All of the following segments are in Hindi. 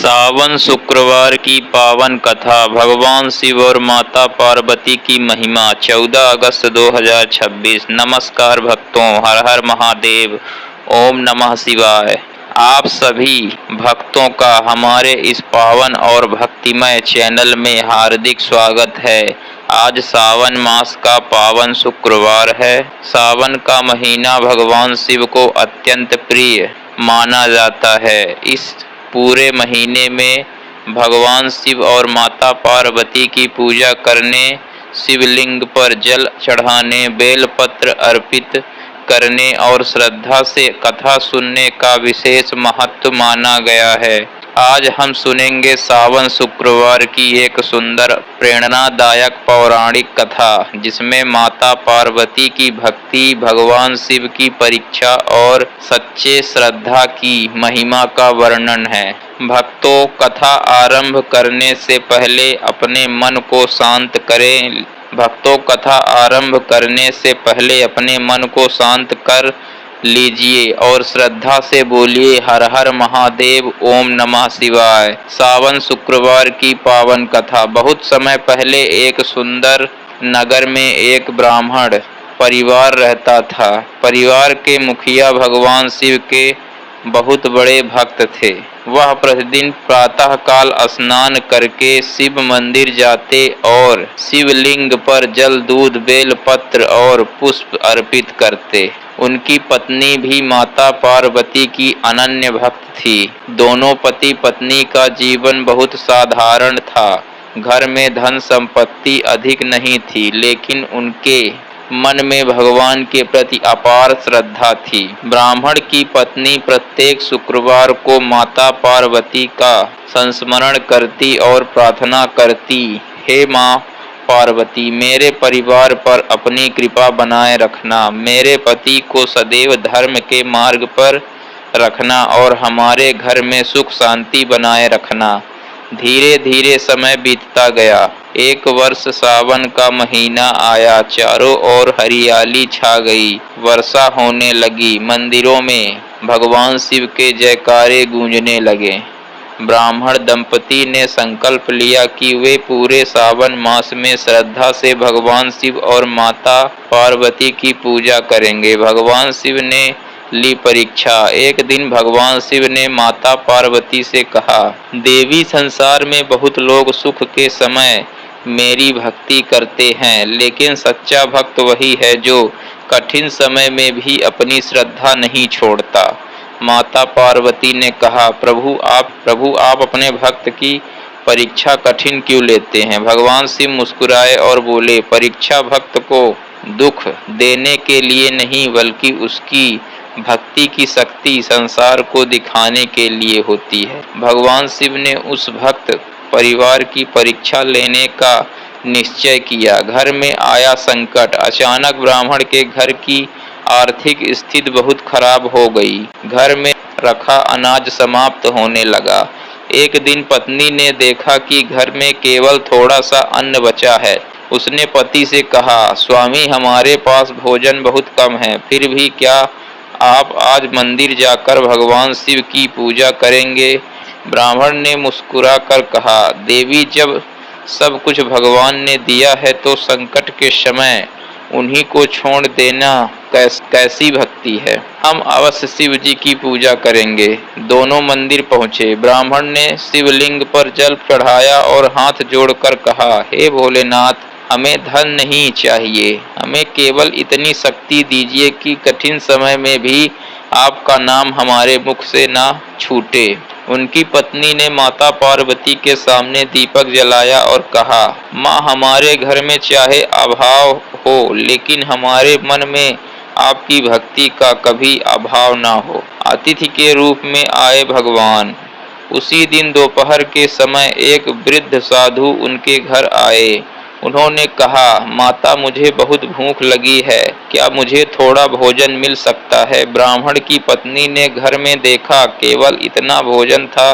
सावन शुक्रवार की पावन कथा। भगवान शिव और माता पार्वती की महिमा। 14 अगस्त 2026। नमस्कार भक्तों, हर हर महादेव, ओम नमः शिवाय। आप सभी भक्तों का हमारे इस पावन और भक्तिमय चैनल में हार्दिक स्वागत है। आज सावन मास का पावन शुक्रवार है। सावन का महीना भगवान शिव को अत्यंत प्रिय माना जाता है। इस पूरे महीने में भगवान शिव और माता पार्वती की पूजा करने, शिवलिंग पर जल चढ़ाने, बेलपत्र अर्पित करने और श्रद्धा से कथा सुनने का विशेष महत्व माना गया है। आज हम सुनेंगे सावन शुक्रवार की एक सुंदर प्रेरणादायक पौराणिक कथा, जिसमें माता पार्वती की भक्ति, भगवान शिव की परीक्षा और सच्चे श्रद्धा की महिमा का वर्णन है। भक्तों, कथा आरंभ करने से पहले अपने मन को शांत करें। अपने मन को शांत कर लीजिए और श्रद्धा से बोलिए हर हर महादेव, ओम नमः शिवाय। सावन शुक्रवार की पावन कथा। बहुत समय पहले एक सुंदर नगर में एक ब्राह्मण परिवार रहता था। परिवार के मुखिया भगवान शिव के बहुत बड़े भक्त थे। वह प्रतिदिन प्रातः काल स्नान करके शिव मंदिर जाते और शिवलिंग पर जल, दूध, बेल पत्र और पुष्प अर्पित करते। उनकी पत्नी भी माता पार्वती की अनन्य भक्त थी। दोनों पति पत्नी का जीवन बहुत साधारण था। घर में धन संपत्ति अधिक नहीं थी, लेकिन उनके मन में भगवान के प्रति अपार श्रद्धा थी। ब्राह्मण की पत्नी प्रत्येक शुक्रवार को माता पार्वती का संस्मरण करती और प्रार्थना करती, हे माँ पार्वती, मेरे परिवार पर अपनी कृपा बनाए रखना, मेरे पति को सदैव धर्म के मार्ग पर रखना और हमारे घर में सुख शांति बनाए रखना। धीरे धीरे समय बीतता गया। एक वर्ष सावन का महीना आया। चारों ओर हरियाली छा गई। वर्षा होने लगी। मंदिरों में भगवान शिव के जयकारे गूंजने लगे। ब्राह्मण दंपति ने संकल्प लिया कि वे पूरे सावन मास में श्रद्धा से भगवान शिव और माता पार्वती की पूजा करेंगे। भगवान शिव ने ली परीक्षा। एक दिन भगवान शिव ने माता पार्वती से कहा, देवी, संसार में बहुत लोग सुख के समय मेरी भक्ति करते हैं, लेकिन सच्चा भक्त वही है जो कठिन समय में भी अपनी श्रद्धा नहीं छोड़ता। माता पार्वती ने कहा, प्रभु आप अपने भक्त की परीक्षा कठिन क्यों लेते हैं? भगवान शिव मुस्कुराए और बोले, परीक्षा भक्त को दुख देने के लिए नहीं, बल्कि उसकी भक्ति की शक्ति संसार को दिखाने के लिए होती है। भगवान शिव ने उस भक्त परिवार की परीक्षा लेने का निश्चय किया। घर में आया संकट। अचानक ब्राह्मण के घर की आर्थिक स्थिति बहुत खराब हो गई। घर में रखा अनाज समाप्त होने लगा। एक दिन पत्नी ने देखा कि घर में केवल थोड़ा सा अन्न बचा है। उसने पति से कहा, स्वामी, हमारे पास भोजन बहुत कम है, फिर भी क्या आप आज मंदिर जाकर भगवान शिव की पूजा करेंगे? ब्राह्मण ने मुस्कुरा कर कहा, देवी, जब सब कुछ भगवान ने दिया है तो संकट के समय उन्हीं को छोड़ देना कैसी भक्ति है। हम अवश्य शिव जी की पूजा करेंगे। दोनों मंदिर पहुँचे। ब्राह्मण ने शिवलिंग पर जल चढ़ाया और हाथ जोड़कर कहा, हे भोलेनाथ, हमें धन नहीं चाहिए, हमें केवल इतनी शक्ति दीजिए कि कठिन समय में भी आपका नाम हमारे मुख से ना छूटे। उनकी पत्नी ने माता पार्वती के सामने दीपक जलाया और कहा, माँ, हमारे घर में चाहे अभाव हो, लेकिन हमारे मन में आपकी भक्ति का कभी अभाव ना हो। अतिथि के रूप में आए भगवान। उसी दिन दोपहर के समय एक वृद्ध साधु उनके घर आए। उन्होंने कहा, माता, मुझे बहुत भूख लगी है, क्या मुझे थोड़ा भोजन मिल सकता है? ब्राह्मण की पत्नी ने घर में देखा, केवल इतना भोजन था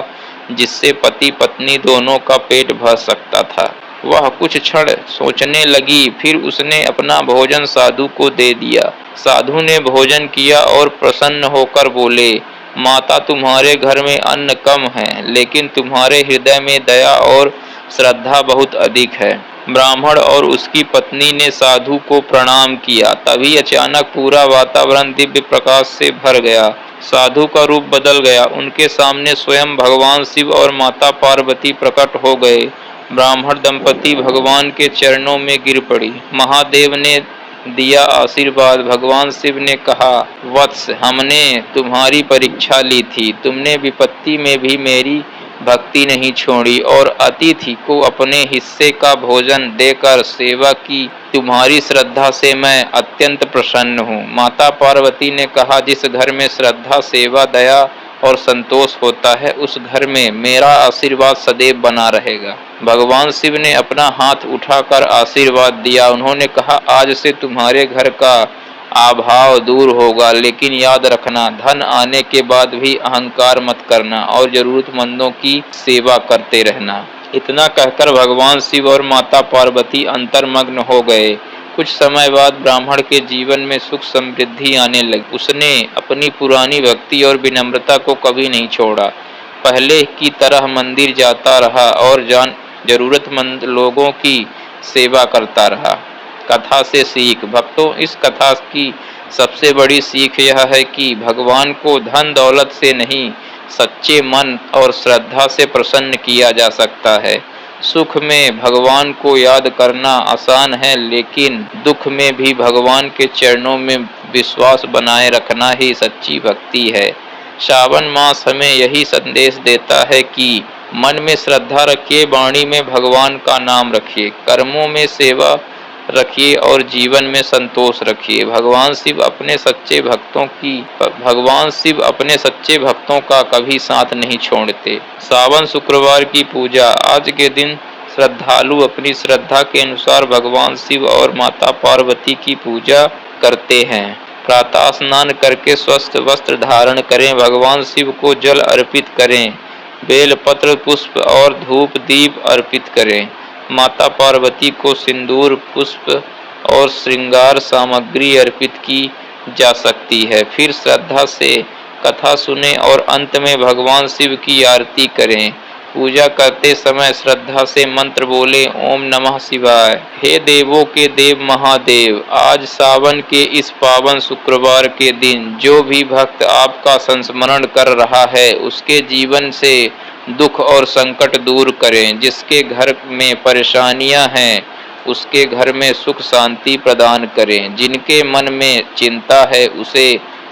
जिससे पति पत्नी दोनों का पेट भर सकता था। वह कुछ क्षण सोचने लगी, फिर उसने अपना भोजन साधु को दे दिया। साधु ने भोजन किया और प्रसन्न होकर बोले, माता, तुम्हारे घर में अन्न कम है, लेकिन तुम्हारे हृदय में दया और श्रद्धा बहुत अधिक है। ब्राह्मण और उसकी पत्नी ने साधु को प्रणाम किया। तभी अचानक पूरा वातावरण दिव्य प्रकाश से भर गया। साधु का रूप बदल गया। उनके सामने स्वयं भगवान शिव और माता पार्वती प्रकट हो गए। ब्राह्मण दंपति भगवान के चरणों में गिर पड़ी। महादेव ने दिया आशीर्वाद। भगवान शिव ने कहा, वत्स, हमने तुम्हारी परीक्षा ली थी। तुमने विपत्ति में भी मेरी भक्ति नहीं छोड़ी और अतिथि को अपने हिस्से का भोजन देकर सेवा की। तुम्हारी श्रद्धा से मैं अत्यंत प्रसन्न हूँ। माता पार्वती ने कहा, जिस घर में श्रद्धा, सेवा, दया और संतोष होता है, उस घर में मेरा आशीर्वाद सदैव बना रहेगा। भगवान शिव ने अपना हाथ उठाकर आशीर्वाद दिया। उन्होंने कहा, आज से तुम्हारे घर का अभाव दूर होगा, लेकिन याद रखना, धन आने के बाद भी अहंकार मत करना और जरूरतमंदों की सेवा करते रहना। इतना कहकर भगवान शिव और माता पार्वती अंतर्मग्न हो गए। कुछ समय बाद ब्राह्मण के जीवन में सुख समृद्धि आने लगी। उसने अपनी पुरानी भक्ति और विनम्रता को कभी नहीं छोड़ा। पहले की तरह मंदिर जाता रहा और जरूरतमंद लोगों की सेवा करता रहा। कथा से सीख। भक्तों, इस कथा की सबसे बड़ी सीख यह है कि भगवान को धन दौलत से नहीं, सच्चे मन और श्रद्धा से प्रसन्न किया जा सकता है। सुख में भगवान को याद करना आसान है, लेकिन दुख में भी भगवान के चरणों में विश्वास बनाए रखना ही सच्ची भक्ति है। श्रावण मास हमें यही संदेश देता है कि मन में श्रद्धा रखिए, वाणी में भगवान का नाम रखिए, कर्मों में सेवा रखिए और जीवन में संतोष रखिए। भगवान शिव अपने सच्चे भक्तों का कभी साथ नहीं छोड़ते। सावन शुक्रवार की पूजा। आज के दिन श्रद्धालु अपनी श्रद्धा के अनुसार भगवान शिव और माता पार्वती की पूजा करते हैं। प्रातः स्नान करके स्वस्थ वस्त्र धारण करें। भगवान शिव को जल अर्पित करें। बेलपत्र, पुष्प और धूप दीप अर्पित करें। माता पार्वती को सिंदूर, पुष्प और श्रृंगार सामग्री अर्पित की जा सकती है। फिर श्रद्धा से कथा सुने और अंत में भगवान शिव की आरती करें। पूजा करते समय श्रद्धा से मंत्र बोले, ओम नमः शिवाय। हे देवों के देव महादेव, आज सावन के इस पावन शुक्रवार के दिन जो भी भक्त आपका संस्मरण कर रहा है, उसके जीवन से दुख और संकट दूर करें। जिसके घर में परेशानियां हैं, उसके घर में सुख शांति प्रदान करें। जिनके मन में चिंता है, उसे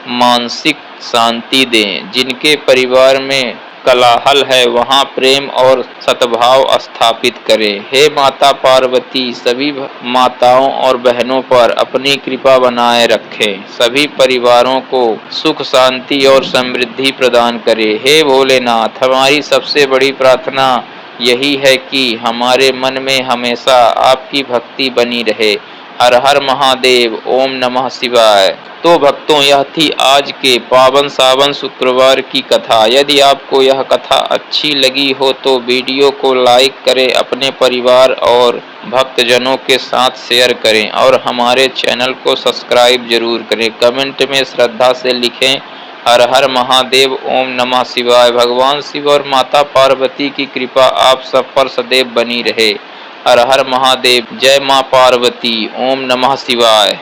मानसिक शांति दें। जिनके परिवार में कोलाहल है, वहाँ प्रेम और सद्भाव स्थापित करें। हे माता पार्वती, सभी माताओं और बहनों पर अपनी कृपा बनाए रखें। सभी परिवारों को सुख शांति और समृद्धि प्रदान करें। हे भोलेनाथ, हमारी सबसे बड़ी प्रार्थना यही है कि हमारे मन में हमेशा आपकी भक्ति बनी रहे। हर हर महादेव। ओम नमः शिवाय। तो भक्तों, यह थी आज के पावन सावन शुक्रवार की कथा। यदि आपको यह कथा अच्छी लगी हो तो वीडियो को लाइक करें, अपने परिवार और भक्तजनों के साथ शेयर करें और हमारे चैनल को सब्सक्राइब जरूर करें। कमेंट में श्रद्धा से लिखें, हर हर महादेव, ओम नमः शिवाय। भगवान शिव और माता पार्वती की कृपा आप सब पर सदैव बनी रहे। हर हर महादेव। जय मां पार्वती। ओम नमः शिवाय।